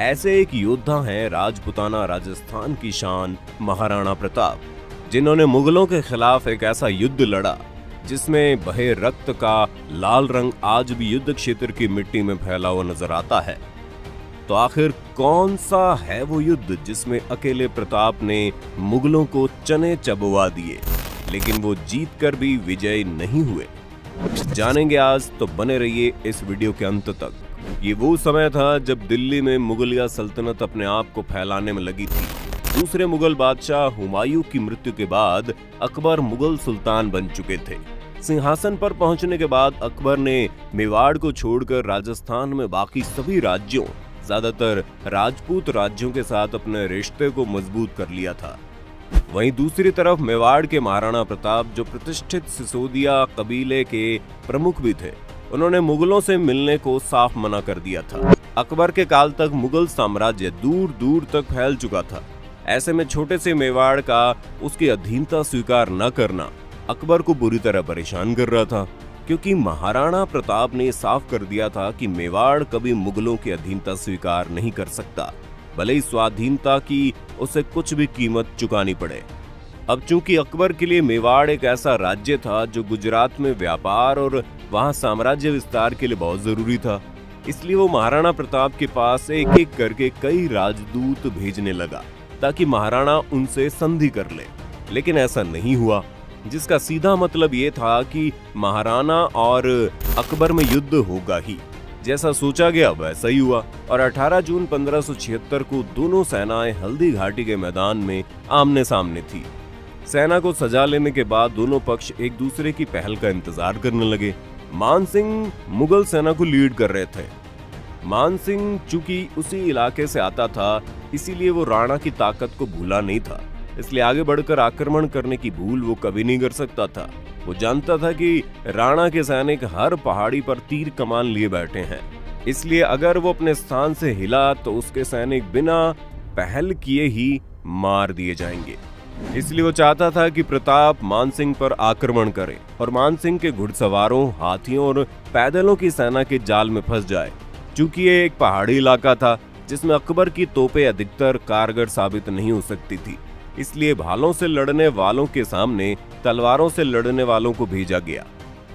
ऐसे एक योद्धा हैं राजपूताना राजस्थान की शान महाराणा प्रताप, जिन्होंने मुगलों के खिलाफ एक ऐसा युद्ध लड़ा जिसमें बहे रक्त का लाल रंग आज भी युद्ध क्षेत्र की मिट्टी में फैला हुआ नजर आता है। तो आखिर कौन सा है वो युद्ध जिसमें अकेले प्रताप ने मुगलों को चने चबवा दिए, लेकिन वो जीत कर भी विजयी नहीं हुए? जानेंगे आज, तो बने रहिए इस वीडियो के अंत तक। ये वो समय था जब दिल्ली में मुगलिया सल्तनत अपने आप को फैलाने में लगी थी। दूसरे मुगल बादशाह हुमायूं की मृत्यु के बाद अकबर मुगल सुल्तान बन चुके थे। सिंहासन पर पहुंचने के बाद अकबर ने मेवाड़ को छोड़कर राजस्थान में बाकी सभी राज्यों, ज्यादातर राजपूत राज्यों के साथ अपने रिश्ते को मजबूत कर लिया था। वहीं दूसरी तरफ मेवाड़ के महाराणा प्रताप, जो प्रतिष्ठित सिसोदिया कबीले के प्रमुख भी थे, उन्होंने मुगलों से मिलने को साफ मना कर दिया था। अकबर के काल तक मुगल साम्राज्य दूर दूर तक फैल चुका था। ऐसे में छोटे से मेवाड़ का उसकी अधीनता स्वीकार न करना अकबर को बुरी तरह परेशान कर रहा था, क्योंकि महाराणा प्रताप ने साफ कर दिया था कि मेवाड़ कभी मुगलों की अधीनता स्वीकार नहीं कर सकता, भले ही स्वाधीनता की उसे कुछ भी कीमत चुकानी पड़े। अब चूंकि अकबर के लिए मेवाड़ एक ऐसा राज्य था जो गुजरात में व्यापार और वहां साम्राज्य विस्तार के लिए बहुत जरूरी था, इसलिए वो महाराणा प्रताप के पास एक एक करके कई राजदूत भेजने लगा ताकि महाराणा उनसे संधि कर ले। लेकिन ऐसा नहीं हुआ, जिसका सीधा मतलब ये था कि महाराणा और अकबर में युद्ध होगा ही। जैसा सोचा गया वैसा ही हुआ और 18 जून 1576 को दोनों सेनाएं हल्दी घाटी के मैदान में आमने सामने थी। सेना को सजा लेने के बाद दोनों पक्ष एक दूसरे की पहल का इंतजार करने लगे। मान सिंह मुगल सेना को लीड कर रहे थे। मान सिंह चूंकि उसी इलाके से आता था, इसीलिए वो राणा की ताकत को भूला नहीं था, इसलिए आगे बढ़कर आक्रमण करने की भूल वो कभी नहीं कर सकता था। वो जानता था कि राणा के सैनिक हर पहाड़ी पर तीर कमान लिए बैठे हैं, इसलिए अगर वो अपने स्थान से हिला तो उसके सैनिक बिना पहल किए ही मार दिए जाएंगे। इसलिए वो चाहता था कि प्रताप मानसिंह पर आक्रमण करे और मानसिंह के घुड़सवारों, हाथियों और पैदलों की सेना के जाल में फंस जाए। चूंकि ये एक पहाड़ी इलाका था जिसमें अकबर की तोपें अधिकतर कारगर साबित नहीं हो सकती थी, इसलिए भालों से लड़ने वालों के सामने तलवारों से लड़ने वालों को भेजा गया।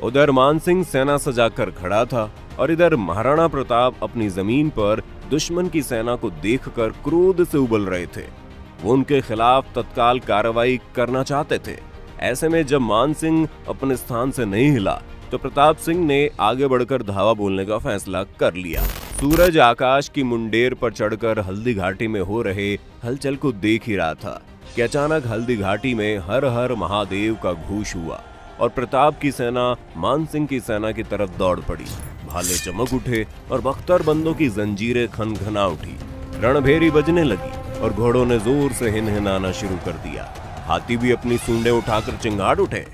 उधर मानसिंह सेना सजाकर खड़ा था और इधर महाराणा प्रताप अपनी जमीन पर दुश्मन की सेना को देखकर क्रोध से उबल रहे थे। वो उनके खिलाफ तत्काल कार्रवाई करना चाहते थे। ऐसे में जब मानसिंह अपने स्थान से नहीं हिला तो प्रताप सिंह ने आगे बढ़कर धावा बोलने का फैसला कर लिया। सूरज आकाश की मुंडेर पर चढ़कर हल्दी घाटी में हो रहे हलचल को देख ही रहा था कि अचानक हल्दी घाटी में हर हर महादेव का घोष हुआ और प्रताप की सेना मानसिंह की सेना की तरफ दौड़ पड़ी। भाले चमक उठे और बख्तरबंदों की जंजीरें खनखना उठी। रणभेरी बजने लगी और घोड़ों ने जोर से हिनहिनाना शुरू कर दिया। हाथी भी अपनी सूंडें उठाकर चिंगाड़ उठे।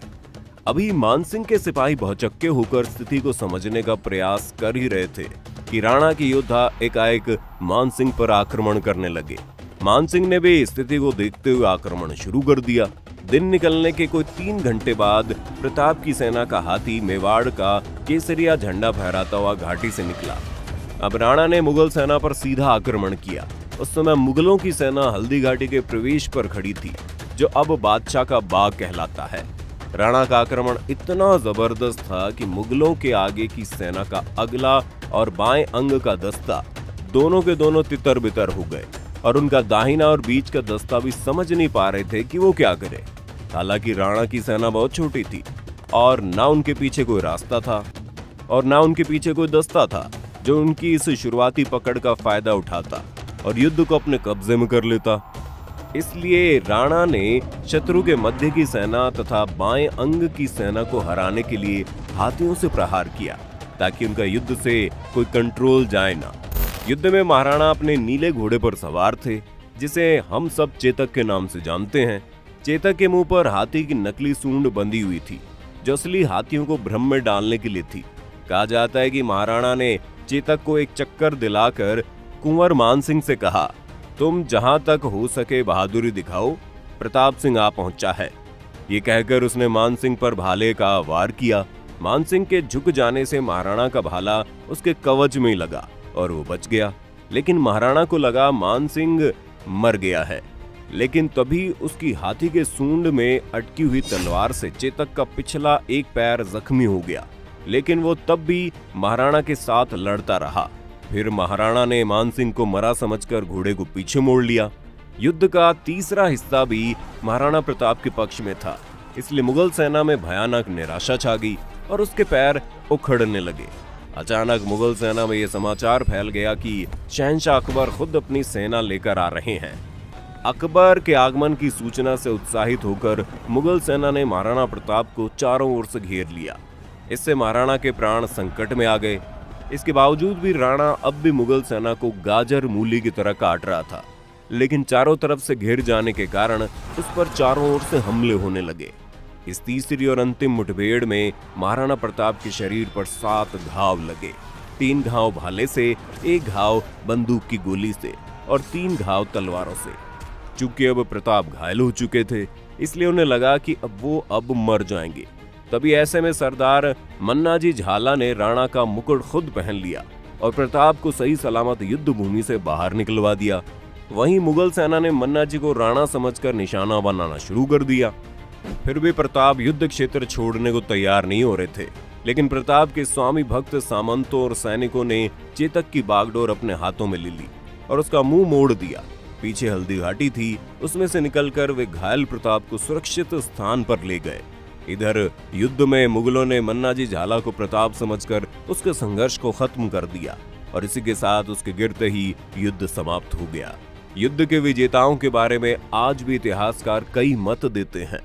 अभी मानसिंह के सिपाही भौचक्के होकर स्थिति को समझने का प्रयास कर ही रहे थे कि राणा के योद्धा एकाएक मानसिंह पर आक्रमण करने लगे। मानसिंह ने भी स्थिति को देखते हुए आक्रमण शुरू कर दिया। दिन निकलने के कोई 3 घंटे बाद प्रताप की सेना का हाथी मेवाड़ का केसरिया झंडा फहराता हुआ घाटी से निकला। अब राणा ने मुगल सेना पर सीधा आक्रमण किया। उस समय मुगलों की सेना हल्दी घाटी के प्रवेश पर खड़ी थी, जो अब बादशाह का बाग कहलाता है। राणा का आक्रमण इतना जबरदस्त था कि मुगलों के आगे की सेना का अगला और बाएं अंग का दस्ता दोनों के दोनों तितर बितर हो गए और उनका दाहिना और बीच का दस्ता भी समझ नहीं पा रहे थे कि वो क्या करे। हालांकि राणा की सेना बहुत छोटी थी और ना उनके पीछे कोई रास्ता था और ना उनके पीछे कोई दस्ता था जो उनकी इस शुरुआती पकड़ का फायदा उठाता और युद्ध को अपने कब्जे में कर लेता। इसलिए राणा ने शत्रु के मध्य की सेना तथा बाएं अंग की सेना को हराने के लिए हाथियों से प्रहार किया ताकि उनका युद्ध से कोई कंट्रोल जाए ना। युद्ध में महाराणा अपने नीले घोड़े पर सवार थे, जिसे हम सब चेतक के नाम से जानते हैं। चेतक के मुंह पर हाथी की नकली सूंड बंधी हुई थी, जो असली हाथियों को भ्रम में डालने के लिए थी। कहा जाता है कि महाराणा ने चेतक को एक चक्कर दिलाकर कुंवर मानसिंह से कहा, तुम जहां तक हो सके बहादुरी दिखाओ, प्रताप सिंह आ पहुंचा है। ये कहकर उसने मानसिंह पर भाले का वार किया। मानसिंह के झुक जाने से महाराणा का भाला उसके कवच में लगा और वो बच गया। लेकिन महाराणा को लगा मानसिंह मर गया है। लेकिन तभी उसकी हाथी के सूंड में अटकी हुई तलवार से चेतक का पिछला एक पैर जख्मी हो गया, लेकिन वो तब भी महाराणा के साथ लड़ता रहा। फिर महाराणा ने मानसिंह को मरा समझकर घोड़े को पीछे मोड़ लिया। युद्ध का तीसरा हिस्सा भी महाराणा प्रताप के पक्ष में था, इसलिए मुगल सेना में भयानक निराशा छा गई और उसके पैर उखड़ने लगे। अचानक मुगल सेना में यह समाचार फैल गया कि शहंशाह अकबर खुद अपनी सेना लेकर आ रहे हैं। अकबर के आगमन की सूचना से उत्साहित होकर मुगल सेना ने महाराणा प्रताप को चारों ओर से घेर लिया। इससे महाराणा के प्राण संकट में आ गए। इसके बावजूद भी राणा अब भी मुगल सेना को गाजर मूली की तरह काट रहा था, लेकिन चारों तरफ से घिर जाने के कारण उस पर चारों ओर से हमले होने लगे। इस तीसरी और अंतिम मुठभेड़ में महाराणा प्रताप के शरीर पर 7 घाव लगे। 3 घाव भाले से, 1 घाव बंदूक की गोली से और 3 घाव तलवारों से। चूंकि अब प्रताप घायल हो चुके थे, इसलिए उन्हें लगा कि अब मर जाएंगे। तभी ऐसे में सरदार मन्नाजी झाला ने राणा का मुकुट खुद पहन लिया और प्रताप को सही सलामत युद्ध भूमि से बाहर निकलवा दिया। वहीं मुगल सेना ने मन्नाजी को राणा समझकर निशाना बनाना शुरू कर दिया। फिर भी प्रताप युद्ध क्षेत्र छोड़ने को तैयार नहीं हो रहे थे, लेकिन प्रताप के स्वामी भक्त सामंतों और सैनिकों ने चेतक की बागडोर अपने हाथों में ले ली और उसका मुंह मोड़ दिया। पीछे हल्दी घाटी थी, उसमें से निकलकर वे घायल प्रताप को सुरक्षित स्थान पर ले गए। इधर युद्ध में मुगलों ने मन्नाजी झाला को प्रताप समझकर उसके संघर्ष को खत्म कर दिया और इसी के साथ उसके गिरते ही युद्ध समाप्त हो गया। युद्ध के विजेताओं के बारे में आज भी इतिहासकार कई मत देते हैं,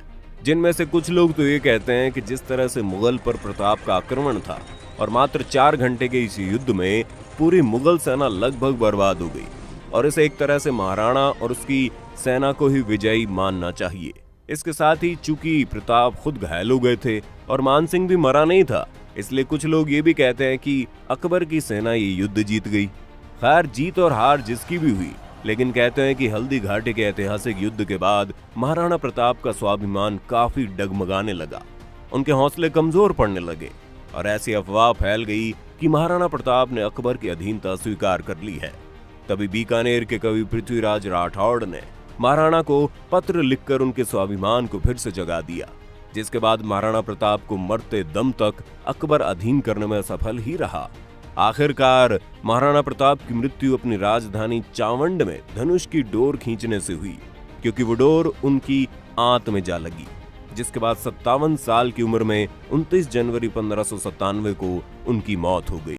जिनमें से कुछ लोग तो ये कहते हैं कि जिस तरह से मुगल पर प्रताप का आक्रमण था और मात्र 4 घंटे के इस युद्ध में पूरी मुगल सेना लगभग बर्बाद हो गई और इसे एक तरह से महाराणा और उसकी सेना को ही विजयी मानना चाहिए। इसके साथ ही चूंकि प्रताप खुद घायल हो गए थे और मानसिंह भी मरा नहीं था, इसलिए कुछ लोग ये भी कहते हैं कि अकबर की सेना ये युद्ध जीत गई। खैर, जीत और हार जिसकी भी हुई, लेकिन कहते हैं कि हल्दी घाटी के ऐतिहासिक युद्ध के बाद महाराणा प्रताप का स्वाभिमान काफी डगमगाने लगा, उनके हौसले कमजोर पड़ने लगे और ऐसी अफवाह फैल गई कि महाराणा प्रताप ने अकबर की अधीनता स्वीकार कर ली है। तभी बीकानेर के कवि पृथ्वीराज राठौड़ ने महाराणा को पत्र लिखकर उनके स्वाभिमान को फिर से जगा दिया, जिसके बाद महाराणा प्रताप को मरते दम तक अकबर अधीन करने में सफल ही रहा। आखिरकार महाराणा प्रताप की मृत्यु अपनी राजधानी चावंड में धनुष की डोर खींचने से हुई, क्योंकि वो डोर उनकी आंत में जा लगी, जिसके बाद 57 साल की उम्र में 29 जनवरी 1597 को उनकी मौत हो गई।